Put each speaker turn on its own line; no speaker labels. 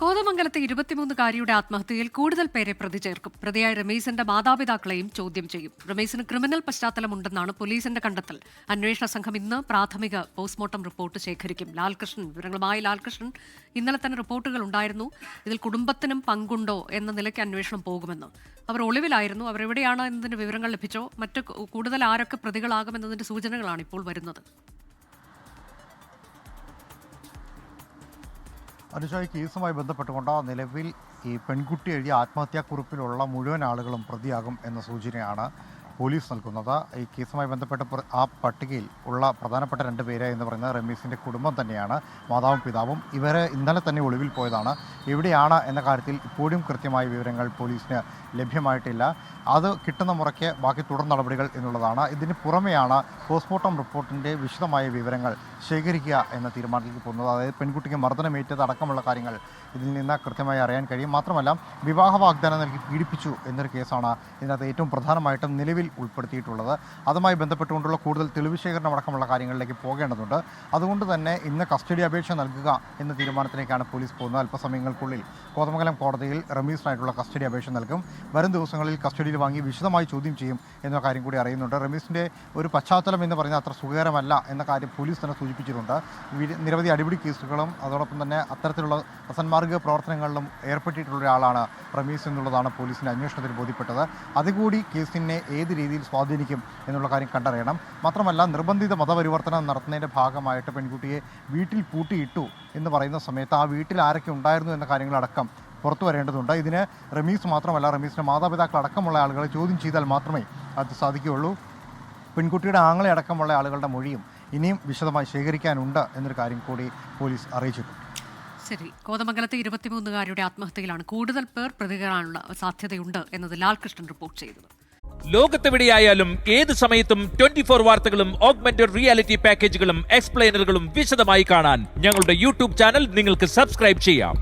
കോതമംഗലത്തെ 23-കാരിയുടെ ആത്മഹത്യയിൽ കൂടുതൽ പേരെ പ്രതി ചേർക്കും. പ്രതിയായ രമേശിന്റെ മാതാപിതാക്കളെയും ചോദ്യം ചെയ്യും. രമേശിന് ക്രിമിനൽ പശ്ചാത്തലമുണ്ടെന്നാണ് പോലീസിന്റെ കണ്ടെത്തൽ. അന്വേഷണ സംഘം ഇന്ന് പ്രാഥമിക പോസ്റ്റ്മോർട്ടം റിപ്പോർട്ട് ശേഖരിക്കും. ലാൽകൃഷ്ണൻ വിവരങ്ങളുമായി. ലാൽകൃഷ്ണൻ, ഇന്നലെ തന്നെ റിപ്പോർട്ടുകൾ ഉണ്ടായിരുന്നു. ഇതിൽ കുടുംബത്തിനും പങ്കുണ്ടോ എന്ന നിലയ്ക്ക് അന്വേഷണം പോകുമെന്ന്. അവർ ഒളിവിലായിരുന്നു. അവർ എവിടെയാണ് എന്നതിന്റെ വിവരങ്ങൾ ലഭിച്ചോ? മറ്റ് കൂടുതൽ ആരൊക്കെ പ്രതികളാകുമെന്നതിന്റെ സൂചനകളാണ് ഇപ്പോൾ വരുന്നത്.
അനുഷ, ഈ കേസുമായി ബന്ധപ്പെട്ടുകൊണ്ട് നിലവിൽ ഈ പെൺകുട്ടി എഴുതിയ ആത്മഹത്യാക്കുറിപ്പിലുള്ള മുഴുവൻ ആളുകളും പ്രതിയാകും എന്ന സൂചനയാണ് പോലീസ് നൽകുന്നത്. ഈ കേസുമായി ബന്ധപ്പെട്ട ആ പട്ടികയിൽ ഉള്ള പ്രധാനപ്പെട്ട 2 പേര് എന്ന് പറയുന്നത് റമീസിൻ്റെ കുടുംബം തന്നെയാണ്, മാതാവും പിതാവും. ഇവർ ഇന്നലെ തന്നെ ഒളിവിൽ പോയതാണ്. എവിടെയാണ് എന്ന കാര്യത്തിൽ ഇപ്പോഴും കൃത്യമായ വിവരങ്ങൾ പോലീസിന് ലഭ്യമായിട്ടില്ല. അത് കിട്ടുന്ന മുറയ്ക്ക് ബാക്കി തുടർ നടപടികൾ എന്നുള്ളതാണ്. ഇതിന് പുറമെയാണ് പോസ്റ്റ്മോർട്ടം റിപ്പോർട്ടിൻ്റെ വിശദമായ വിവരങ്ങൾ ശേഖരിക്കുക എന്ന തീരുമാനത്തിലേക്ക് പോകുന്നത്. അതായത് പെൺകുട്ടിക്ക് മർദ്ദനമേറ്റത് അടക്കമുള്ള കാര്യങ്ങൾ ഇതിൽ നിന്ന് കൃത്യമായി അറിയാൻ കഴിയും. മാത്രമല്ല, വിവാഹ വാഗ്ദാനം നൽകി പീഡിപ്പിച്ചു എന്നൊരു കേസാണ് ഇതിനകത്ത് ഏറ്റവും പ്രധാനമായിട്ടും നിലവിൽ ഉൾപ്പെടുത്തിയിട്ടുള്ളത്. അതുമായി ബന്ധപ്പെട്ടുകൊണ്ടുള്ള കൂടുതൽ തെളിവ് ശേഖരണം അടക്കമുള്ള കാര്യങ്ങളിലേക്ക് പോകേണ്ടതുണ്ട്. അതുകൊണ്ട് തന്നെ ഇന്ന് കസ്റ്റഡി അപേക്ഷ നൽകുക എന്ന തീരുമാനത്തിലേക്കാണ് പോലീസ് പോകുന്നത്. അല്പസമയങ്ങൾക്കുള്ളിൽ കോതമംഗലം കോടതിയിൽ റമീസിനായിട്ടുള്ള കസ്റ്റഡി അപേക്ഷ നൽകും. വരും ദിവസങ്ങളിൽ കസ്റ്റഡിയിൽ വാങ്ങി വിശദമായി ചോദ്യം ചെയ്യും എന്ന കാര്യം കൂടി അറിയുന്നുണ്ട്. റമീസിൻ്റെ ഒരു പശ്ചാത്തലം എന്ന് പറയുന്നത് അത്ര സുഖകരമല്ല എന്ന കാര്യം പോലീസ് തന്നെ സൂചിപ്പിച്ചിട്ടുണ്ട്. നിരവധി അടിപിടി കേസുകളും അതോടൊപ്പം തന്നെ അത്തരത്തിലുള്ള അസന്മാർഗ പ്രവർത്തനങ്ങളിലും ഏർപ്പെട്ടിട്ടുള്ള ഒരാളാണ് റമീസ് എന്നുള്ളതാണ് പോലീസിൻ്റെ അന്വേഷണത്തിൽ ബോധ്യപ്പെട്ടത്. അതുകൂടി കേസിനെ ഏത് രീതിയിൽ സ്വാധീനിക്കും എന്നുള്ള കാര്യം കണ്ടറിയണം. മാത്രമല്ല, നിർബന്ധിത മതപരിവർത്തനം നടത്തുന്നതിൻ്റെ ഭാഗമായിട്ട് പെൺകുട്ടിയെ വീട്ടിൽ പൂട്ടിയിട്ടു എന്ന് പറയുന്ന സമയത്ത് ആ വീട്ടിൽ ആരൊക്കെ ഉണ്ടായിരുന്നു എന്ന കാര്യങ്ങളടക്കം പുറത്തു വരേണ്ടതുണ്ട്. ഇതിന് റമീസ് മാത്രമല്ല, റമീസിൻ്റെ മാതാപിതാക്കൾ അടക്കമുള്ള ആളുകളെ ചോദ്യം ചെയ്താൽ മാത്രമേ അത് സാധിക്കുകയുള്ളൂ. പെൺകുട്ടിയുടെ ആങ്ങളെ അടക്കമുള്ള ആളുകളുടെ മൊഴിയും ഇനിയും വിശദമായി ശേഖരിക്കാനുണ്ട് എന്നൊരു കാര്യം കൂടി പോലീസ് അറിയിച്ചിട്ടുണ്ട്.
ശരി, കോതമംഗലത്തെ 23-കാരിയുടെ ആത്മഹത്യയിലാണ് കൂടുതൽ പേർ പ്രതികളാനുള്ള സാധ്യതയുണ്ട് എന്നത് ലാൽകൃഷ്ണൻ റിപ്പോർട്ട് ചെയ്തത്.
ലോകത്തെവിടെയായാലും ഏത് സമയത്തും 24 വാർത്തകളും ഓഗ്മെന്റഡ് റിയാലിറ്റി പാക്കേജുകളും എക്സ്പ്ലെയിനറുകളും വിശദമായി കാണാൻ ഞങ്ങളുടെ യൂട്യൂബ് ചാനൽ നിങ്ങൾക്ക് സബ്സ്ക്രൈബ് ചെയ്യാം.